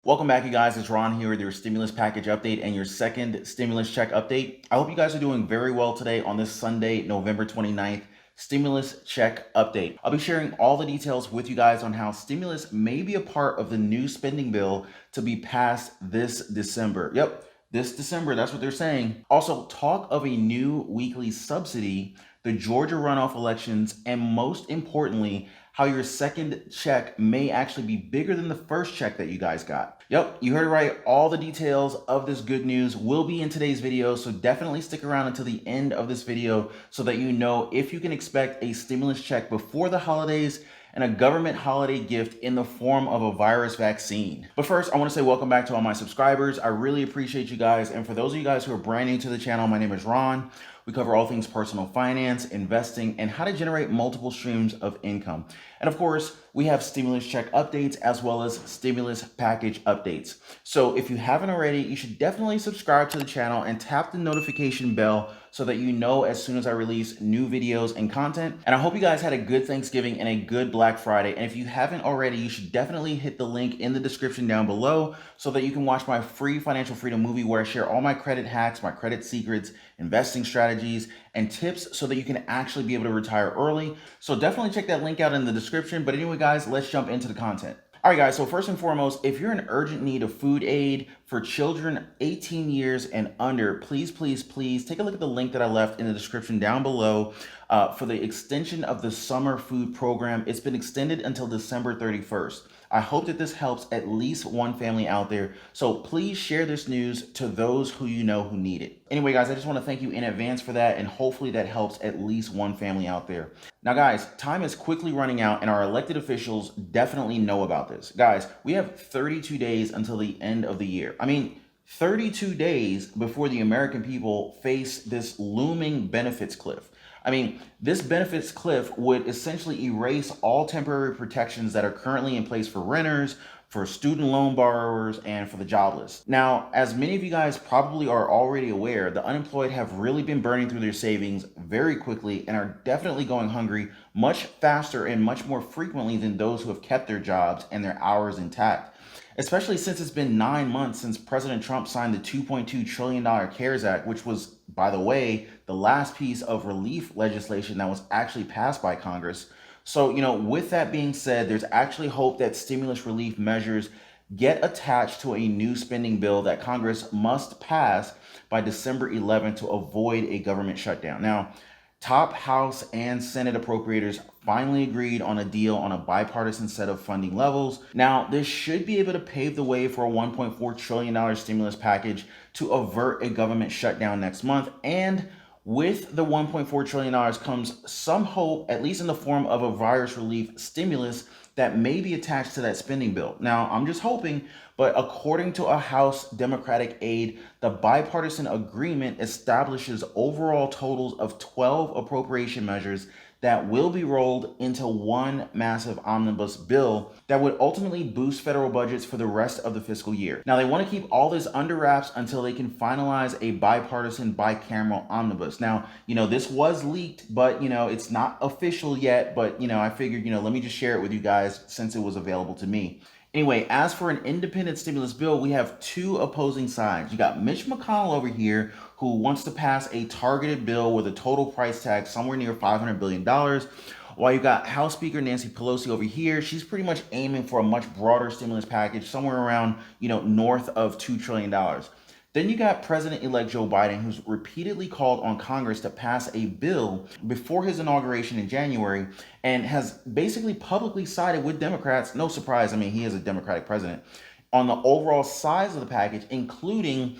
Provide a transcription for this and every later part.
Welcome back, you guys. It's Ron here with your stimulus package update and your second stimulus check update. I hope you guys are doing very well today on this Sunday, November 29th, stimulus check update. I'll be sharing all the details with you guys on how stimulus may be a part of the new spending bill to be passed this December. Yep, this December, that's what they're saying. Also, talk of a new weekly subsidy, the Georgia runoff elections, and most importantly, how your second check may actually be bigger than the first check that you guys got. Yep, you heard it right. All the details of this good news will be in today's video, so definitely stick around until the end of this video so that you know if you can expect a stimulus check before the holidays and a government holiday gift in the form of a virus vaccine. But first, I want to say welcome back to all my subscribers. I really appreciate you guys. And for those of you guys who are brand new to the channel, my name is Ron. We cover all things personal finance, investing, and how to generate multiple streams of income. And of course, we have stimulus check updates as well as stimulus package updates. So if you haven't already, you should definitely subscribe to the channel and tap the notification bell so that you know as soon as I release new videos and content. And I hope you guys had a good Thanksgiving and a good Black Friday. And if you haven't already, you should definitely hit the link in the description down below so that you can watch my free financial freedom movie where I share all my credit hacks, my credit secrets, investing strategies, and tips so that you can actually be able to retire early. So definitely check that link out in the description. But anyway, guys, let's jump into the content. All right, guys, so first and foremost, if you're in urgent need of food aid for children 18 years and under, please take a look at the link that I left in the description down below for the extension of the summer food program. It's been extended until December 31st. I hope that this helps at least one family out there. So please share this news to those who you know who need it. Anyway, guys, I just want to thank you in advance for that, and hopefully that helps at least one family out there. Now, guys, time is quickly running out, and our elected officials definitely know about this. Guys, we have 32 days until the end of the year. I mean, 32 days before the American people face this looming benefits cliff. I mean, this benefits cliff would essentially erase all temporary protections that are currently in place for renters, for student loan borrowers, and for the jobless. Now, as many of you guys probably are already aware, the unemployed have really been burning through their savings very quickly and are definitely going hungry much faster and much more frequently than those who have kept their jobs and their hours intact. Especially since it's been 9 months since President Trump signed the $2.2 trillion CARES Act, which was, by the way, the last piece of relief legislation that was actually passed by Congress. So, with that being said, there's actually hope that stimulus relief measures get attached to a new spending bill that Congress must pass by December 11th to avoid a government shutdown. Now, top House and Senate appropriators finally agreed on a deal on a bipartisan set of funding levels. Now, this should be able to pave the way for a $1.4 trillion stimulus package to avert a government shutdown next month. And with the $1.4 trillion comes some hope, at least in the form of a virus relief stimulus that may be attached to that spending bill. Now, I'm just hoping, but according to a House Democratic aide, the bipartisan agreement establishes overall totals of 12 appropriation measures that will be rolled into one massive omnibus bill that would ultimately boost federal budgets for the rest of the fiscal year. Now, they want to keep all this under wraps until they can finalize a bipartisan bicameral omnibus. Now, this was leaked, but, it's not official yet, but, I figured, let me just share it with you guys since it was available to me. Anyway, as for an independent stimulus bill, we have two opposing sides. You got Mitch MCConnell over here, who wants to pass a targeted bill with a total price tag somewhere near $500 billion. While you got House Speaker Nancy Pelosi over here, she's pretty much aiming for a much broader stimulus package, somewhere around, north of $2 trillion. Then you got President-elect Joe Biden, who's repeatedly called on Congress to pass a bill before his inauguration in January and has basically publicly sided with Democrats. No surprise, I mean, he is a Democratic president, on the overall size of the package, including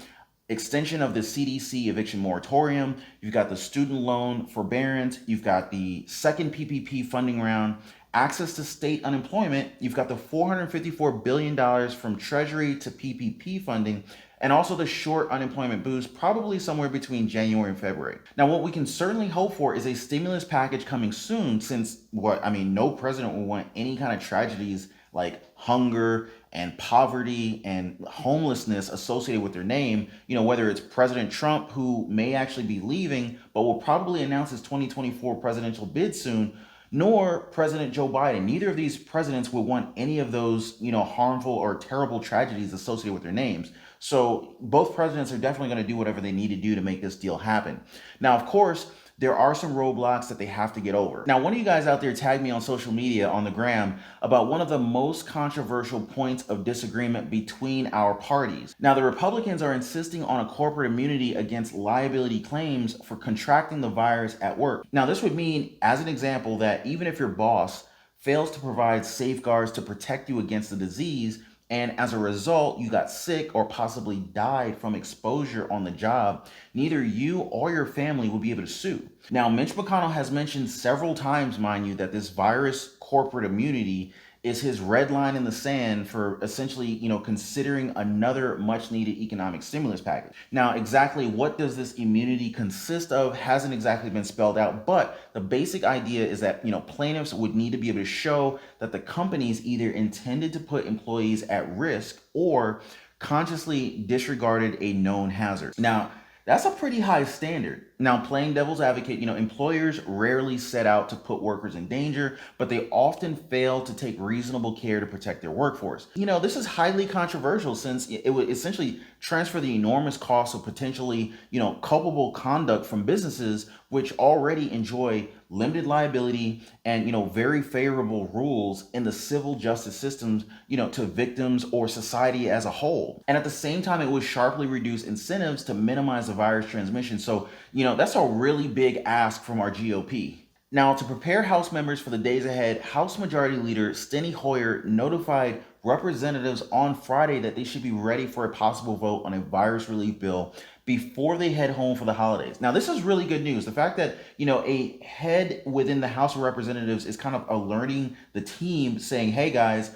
extension of the CDC eviction moratorium. You've got the student loan forbearance. You've got the second PPP funding round, access to state unemployment. You've got the $454 billion from Treasury to PPP funding, and also the short unemployment boost, probably somewhere between January and February. Now, what we can certainly hope for is a stimulus package coming soon, since no president will want any kind of tragedies like hunger and poverty and homelessness associated with their name, whether it's President Trump, who may actually be leaving, but will probably announce his 2024 presidential bid soon, nor President Joe Biden. Neither of these presidents would want any of those, harmful or terrible tragedies associated with their names. So both presidents are definitely going to do whatever they need to do to make this deal happen. Now, of course, there are some roadblocks that they have to get over. Now, one of you guys out there tagged me on social media on the gram about one of the most controversial points of disagreement between our parties. Now, the Republicans are insisting on a corporate immunity against liability claims for contracting the virus at work. Now, this would mean, as an example, that even if your boss fails to provide safeguards to protect you against the disease, and as a result, you got sick or possibly died from exposure on the job, neither you or your family will be able to sue. Now, Mitch MCConnell has mentioned several times, mind you, that this virus corporate immunity is his red line in the sand for essentially, considering another much needed economic stimulus package. Now, exactly what does this immunity consist of hasn't exactly been spelled out, but the basic idea is that, plaintiffs would need to be able to show that the companies either intended to put employees at risk or consciously disregarded a known hazard. Now, that's a pretty high standard. Now, playing devil's advocate, employers rarely set out to put workers in danger, but they often fail to take reasonable care to protect their workforce. This is highly controversial since it would essentially transfer the enormous cost of potentially, culpable conduct from businesses which already enjoy limited liability and, very favorable rules in the civil justice systems, to victims or society as a whole. And at the same time, it would sharply reduce incentives to minimize the virus transmission. So, that's a really big ask from our GOP. Now, to prepare House members for the days ahead, House Majority Leader Steny Hoyer notified representatives on Friday that they should be ready for a possible vote on a virus relief bill before they head home for the holidays. Now, this is really good news. The fact that, a head within the House of Representatives is kind of alerting the team saying, hey guys,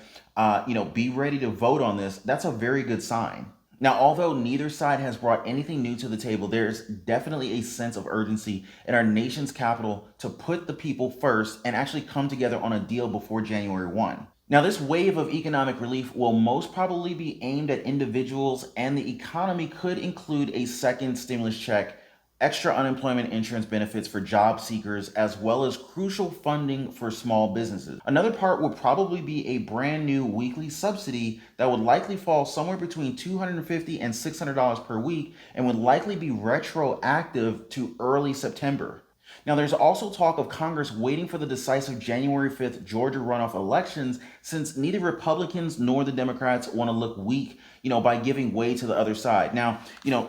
be ready to vote on this. That's a very good sign. Now, although neither side has brought anything new to the table, there's definitely a sense of urgency in our nation's capital to put the people first and actually come together on a deal before January 1. Now, this wave of economic relief will most probably be aimed at individuals, and the economy could include a second stimulus check, extra unemployment insurance benefits for job seekers, as well as crucial funding for small businesses. Another part would probably be a brand new weekly subsidy that would likely fall somewhere between $250 and $600 per week and would likely be retroactive to early September. Now, there's also talk of Congress waiting for the decisive January 5th Georgia runoff elections, since neither Republicans nor the Democrats want to look weak, by giving way to the other side. Now,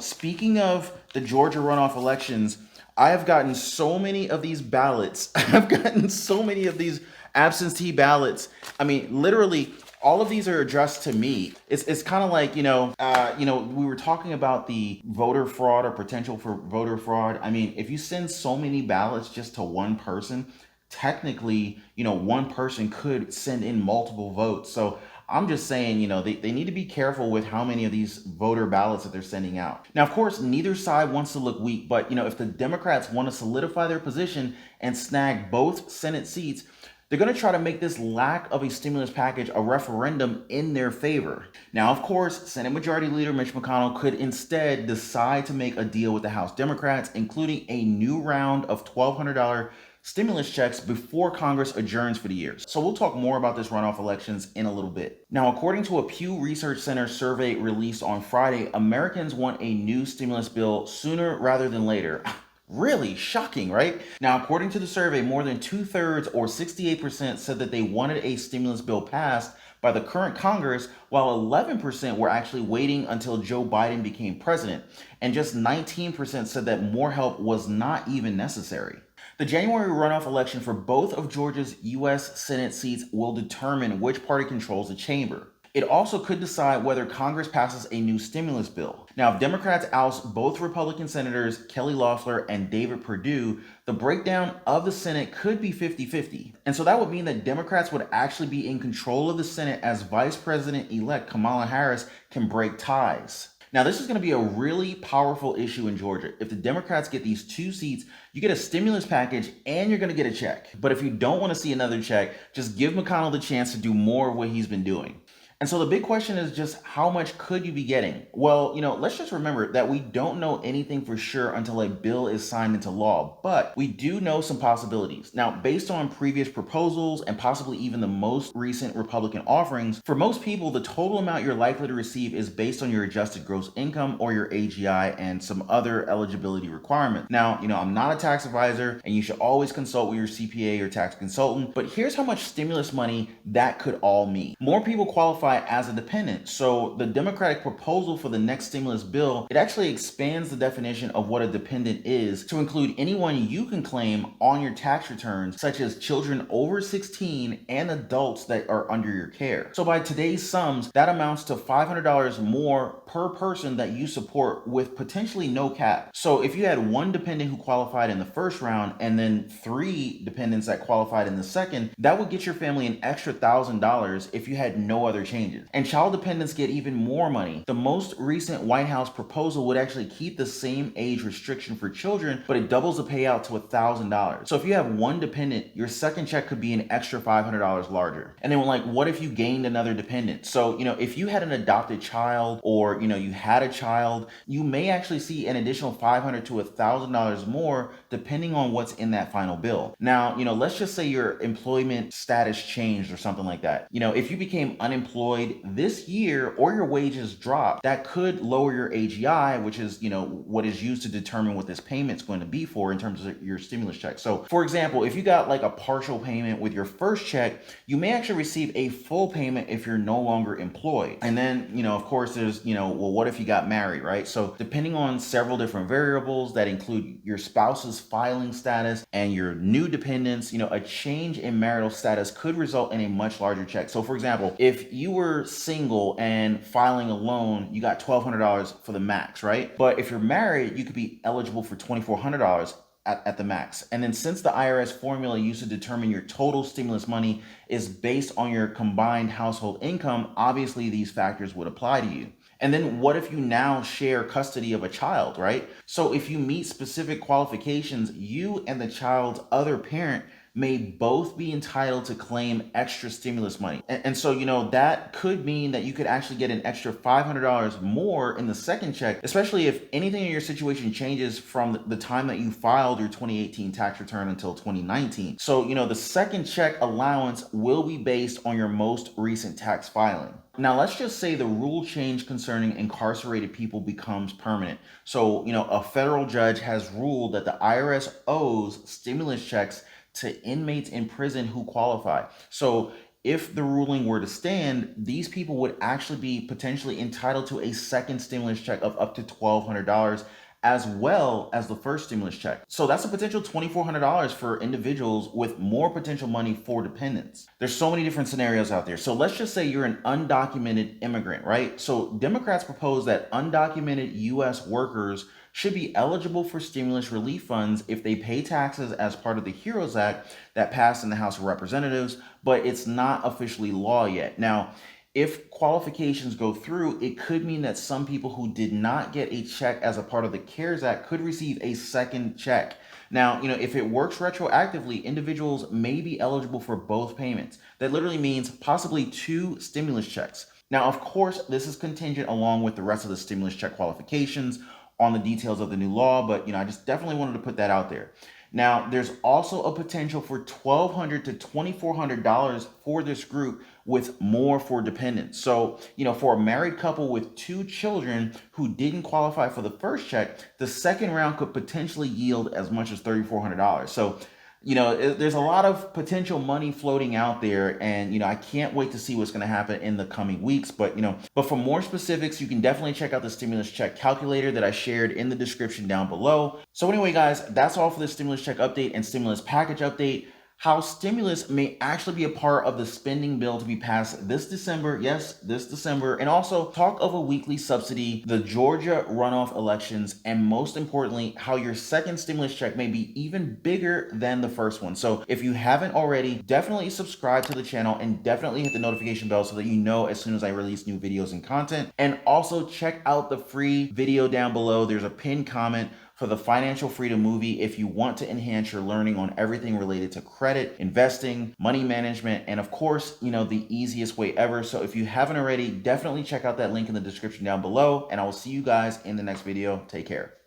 speaking of the Georgia runoff elections, I have gotten so many of these ballots. I've gotten so many of these absentee ballots. I mean, literally, all of these are addressed to me. It's kind of like, we were talking about the voter fraud or potential for voter fraud. I mean, if you send so many ballots just to one person, technically, one person could send in multiple votes. So I'm just saying, they need to be careful with how many of these voter ballots that they're sending out. Now, of course, neither side wants to look weak, but, if the Democrats want to solidify their position and snag both Senate seats, they're going to try to make this lack of a stimulus package a referendum in their favor. Now, of course, Senate Majority Leader Mitch MCConnell could instead decide to make a deal with the House Democrats, including a new round of $1,200 stimulus checks before Congress adjourns for the year. So we'll talk more about this runoff elections in a little bit. Now, according to a Pew Research Center survey released on Friday, Americans want a new stimulus bill sooner rather than later. Really shocking, right? Now, according to the survey, more than 2/3 or 68% said that they wanted a stimulus bill passed by the current Congress, while 11% were actually waiting until Joe Biden became president, and just 19% said that more help was not even necessary. The January runoff election for both of Georgia's U.S. Senate seats will determine which party controls the chamber. It also could decide whether Congress passes a new stimulus bill. Now, if Democrats oust both Republican senators Kelly Loeffler and David Perdue, the breakdown of the Senate could be 50-50. And so that would mean that Democrats would actually be in control of the Senate as Vice President-elect Kamala Harris can break ties. Now, this is going to be a really powerful issue in Georgia. If the Democrats get these two seats, you get a stimulus package and you're going to get a check. But if you don't want to see another check, just give McConnell the chance to do more of what he's been doing. And so the big question is just how much could you be getting? Well, let's just remember that we don't know anything for sure until a bill is signed into law, but we do know some possibilities. Now, based on previous proposals and possibly even the most recent Republican offerings, for most people, the total amount you're likely to receive is based on your adjusted gross income or your AGI and some other eligibility requirements. Now, I'm not a tax advisor, and you should always consult with your CPA or tax consultant, but here's how much stimulus money that could all mean. More people qualify as a dependent. So the Democratic proposal for the next stimulus bill, it actually expands the definition of what a dependent is to include anyone you can claim on your tax returns, such as children over 16 and adults that are under your care. So by today's sums, that amounts to $500 more per person that you support with potentially no cap. So if you had one dependent who qualified in the first round and then 3 dependents that qualified in the second, that would get your family an extra $1,000 if you had no other changes. And child dependents get even more money. The most recent White House proposal would actually keep the same age restriction for children, but it doubles the payout to $1,000. So if you have one dependent, your second check could be an extra $500 larger. And then what if you gained another dependent? So, if you had an adopted child or, you had a child, you may actually see an additional $500 to $1,000 more depending on what's in that final bill. Now, let's just say your employment status changed or something like that. If you became unemployed this year or your wages dropped, that could lower your AGI, which is, what is used to determine what this payment's going to be for in terms of your stimulus check. So, for example, if you got a partial payment with your first check, you may actually receive a full payment if you're no longer employed. And then, of course, there's, what if you got married, right? So depending on several different variables that include your spouse's filing status and your new dependents, a change in marital status could result in a much larger check. So for example, if you were single and filing alone, you got $1,200 for the max, right? But if you're married, you could be eligible for $2,400 at the max. And then since the IRS formula used to determine your total stimulus money is based on your combined household income, obviously these factors would apply to you. And then what if you now share custody of a child, right? So if you meet specific qualifications, you and the child's other parent may both be entitled to claim extra stimulus money. And so, that could mean that you could actually get an extra $500 more in the second check, especially if anything in your situation changes from the time that you filed your 2018 tax return until 2019. So, the second check allowance will be based on your most recent tax filing. Now, let's just say the rule change concerning incarcerated people becomes permanent. So, a federal judge has ruled that the IRS owes stimulus checks to inmates in prison who qualify. So if the ruling were to stand, these people would actually be potentially entitled to a second stimulus check of up to $1,200 as well as the first stimulus check. So that's a potential $2,400 for individuals with more potential money for dependents. There's so many different scenarios out there. So let's just say you're an undocumented immigrant, right? So Democrats propose that undocumented US workers should be eligible for stimulus relief funds if they pay taxes as part of the HEROES Act that passed in the House of Representatives, but it's not officially law yet. Now, if qualifications go through, it could mean that some people who did not get a check as a part of the CARES Act could receive a second check. Now, if it works retroactively, individuals may be eligible for both payments. That literally means possibly 2 stimulus checks. Now, of course, this is contingent along with the rest of the stimulus check qualifications on the details of the new law, but I just definitely wanted to put that out there. Now, there's also a potential for $1,200 to $2,400 for this group, with more for dependents. So, for a married couple with 2 children who didn't qualify for the first check, the second round could potentially yield as much as $3,400. So, there's a lot of potential money floating out there, and I can't wait to see what's going to happen in the coming weeks. But for more specifics, you can definitely check out the stimulus check calculator that I shared in the description down below. So anyway, guys, that's all for the stimulus check update and stimulus package update. How stimulus may actually be a part of the spending bill to be passed this December. Yes, this December. And also talk of a weekly subsidy, the Georgia runoff elections, and most importantly, how your second stimulus check may be even bigger than the first one. So if you haven't already, definitely subscribe to the channel and definitely hit the notification bell so that you know as soon as I release new videos and content. And also check out the free video down below. There's a pinned comment for the Financial Freedom movie if you want to enhance your learning on everything related to credit, investing, money management, and of course, the easiest way ever. So if you haven't already, definitely check out that link in the description down below, and I will see you guys in the next video. Take care.